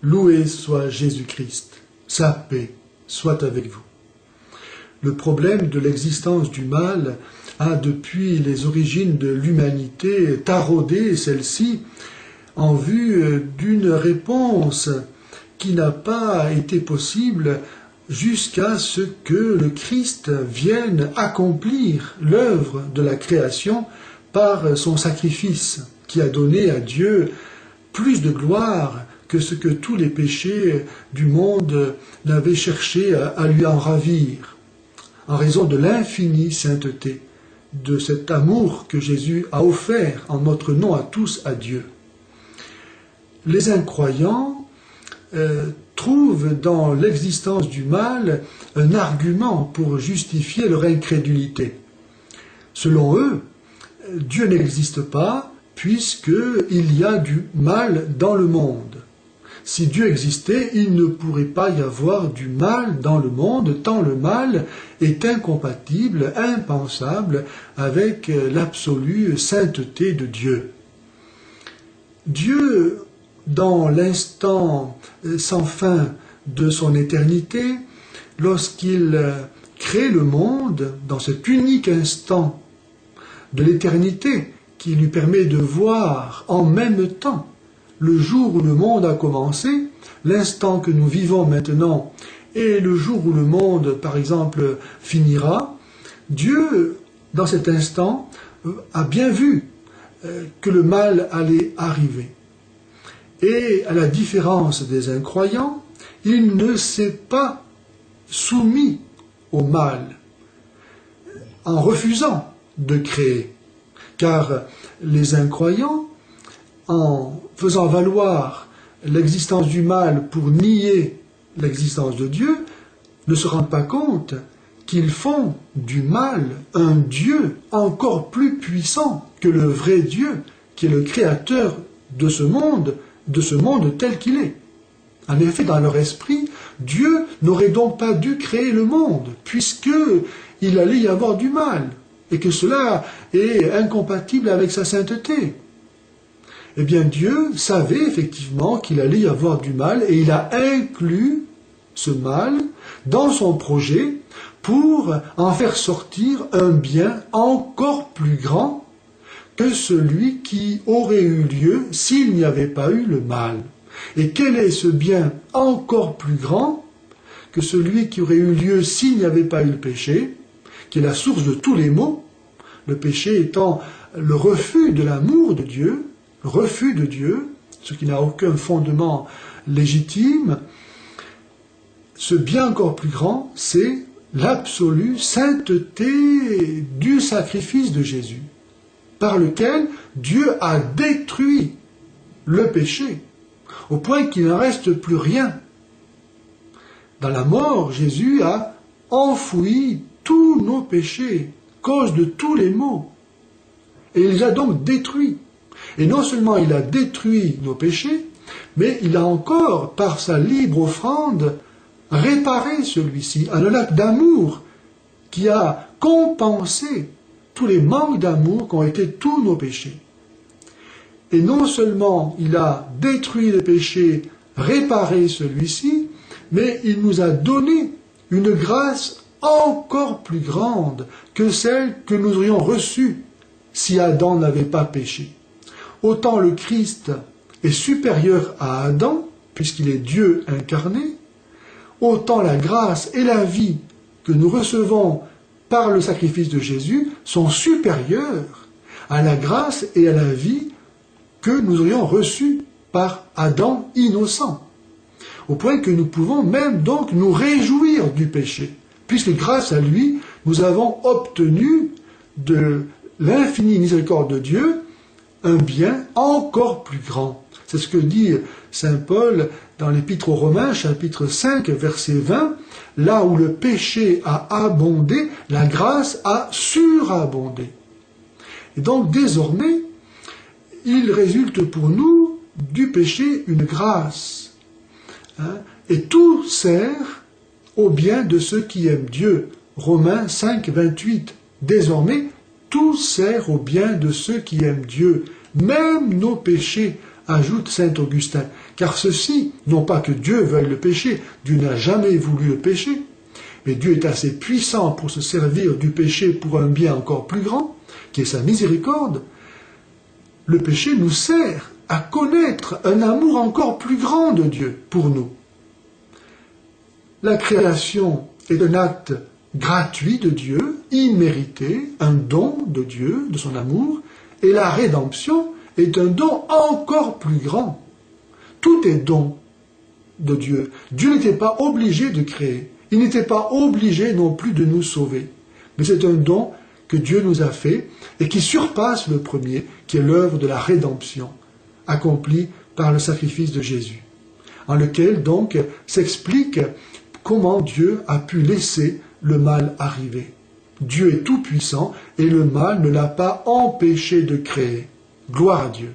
Loué soit Jésus-Christ, sa paix soit avec vous. Le problème de l'existence du mal a, depuis les origines de l'humanité, taraudé celle-ci en vue d'une réponse qui n'a pas été possible jusqu'à ce que le Christ vienne accomplir l'œuvre de la création par son sacrifice, qui a donné à Dieu plus de gloire que ce que tous les péchés du monde n'avaient cherché à lui en ravir, en raison de l'infinie sainteté, de cet amour que Jésus a offert en notre nom à tous à Dieu. Les incroyants trouvent dans l'existence du mal un argument pour justifier leur incrédulité. Selon eux, Dieu n'existe pas puisqu'il y a du mal dans le monde. Si Dieu existait, il ne pourrait pas y avoir du mal dans le monde, tant le mal est incompatible, impensable avec l'absolue sainteté de Dieu. Dieu, dans l'instant sans fin de son éternité, lorsqu'il crée le monde, dans cet unique instant de l'éternité qui lui permet de voir en même temps le jour où le monde a commencé, l'instant que nous vivons maintenant et le jour où le monde, par exemple, finira, Dieu, dans cet instant, a bien vu que le mal allait arriver. Et à la différence des incroyants, il ne s'est pas soumis au mal en refusant de créer. Car les incroyants, en faisant valoir l'existence du mal pour nier l'existence de Dieu, ne se rendent pas compte qu'ils font du mal un Dieu encore plus puissant que le vrai Dieu, qui est le créateur de ce monde tel qu'il est. En effet, dans leur esprit, Dieu n'aurait donc pas dû créer le monde, puisqu'il allait y avoir du mal, et que cela est incompatible avec sa sainteté. Eh bien, Dieu savait effectivement qu'il allait y avoir du mal, et il a inclus ce mal dans son projet pour en faire sortir un bien encore plus grand que celui qui aurait eu lieu s'il n'y avait pas eu le mal. Et quel est ce bien encore plus grand que celui qui aurait eu lieu s'il n'y avait pas eu le péché, qui est la source de tous les maux, le péché étant le refus de l'amour de Dieu, ce qui n'a aucun fondement légitime. Ce bien encore plus grand, c'est l'absolue sainteté du sacrifice de Jésus, par lequel Dieu a détruit le péché, au point qu'il n'en reste plus rien. Dans la mort, Jésus a enfoui tous nos péchés, cause de tous les maux, et il les a donc détruits. Et non seulement il a détruit nos péchés, mais il a encore, par sa libre offrande, réparé celui-ci, un acte d'amour qui a compensé tous les manques d'amour qu'ont été tous nos péchés. Et non seulement il a détruit le péché, réparé celui-ci, mais il nous a donné une grâce encore plus grande que celle que nous aurions reçue si Adam n'avait pas péché. Autant le Christ est supérieur à Adam, puisqu'il est Dieu incarné, autant la grâce et la vie que nous recevons par le sacrifice de Jésus sont supérieures à la grâce et à la vie que nous aurions reçues par Adam innocent. Au point que nous pouvons même donc nous réjouir du péché, puisque grâce à lui, nous avons obtenu de l'infinie miséricorde de Dieu un bien encore plus grand. C'est ce que dit saint Paul dans l'Épître aux Romains, chapitre 5, verset 20, là où le péché a abondé, la grâce a surabondé. Et donc désormais, il résulte pour nous du péché une grâce. Et tout sert au bien de ceux qui aiment Dieu. Romains 5, 28. Désormais, tout sert au bien de ceux qui aiment Dieu. Même nos péchés, ajoute saint Augustin. car ceci, non pas que Dieu veuille le péché, Dieu n'a jamais voulu le péché, mais Dieu est assez puissant pour se servir du péché pour un bien encore plus grand, qui est sa miséricorde. Le péché nous sert à connaître un amour encore plus grand de Dieu pour nous. La création est un acte gratuit de Dieu, immérité, un don de Dieu, de son amour, et la rédemption est un don encore plus grand. Tout est don de Dieu. Dieu n'était pas obligé de créer. Il n'était pas obligé non plus de nous sauver. Mais c'est un don que Dieu nous a fait et qui surpasse le premier, qui est l'œuvre de la rédemption, accomplie par le sacrifice de Jésus, en lequel donc s'explique comment Dieu a pu laisser le mal arriver. Dieu est tout-puissant et le mal ne l'a pas empêché de créer. Gloire à Dieu.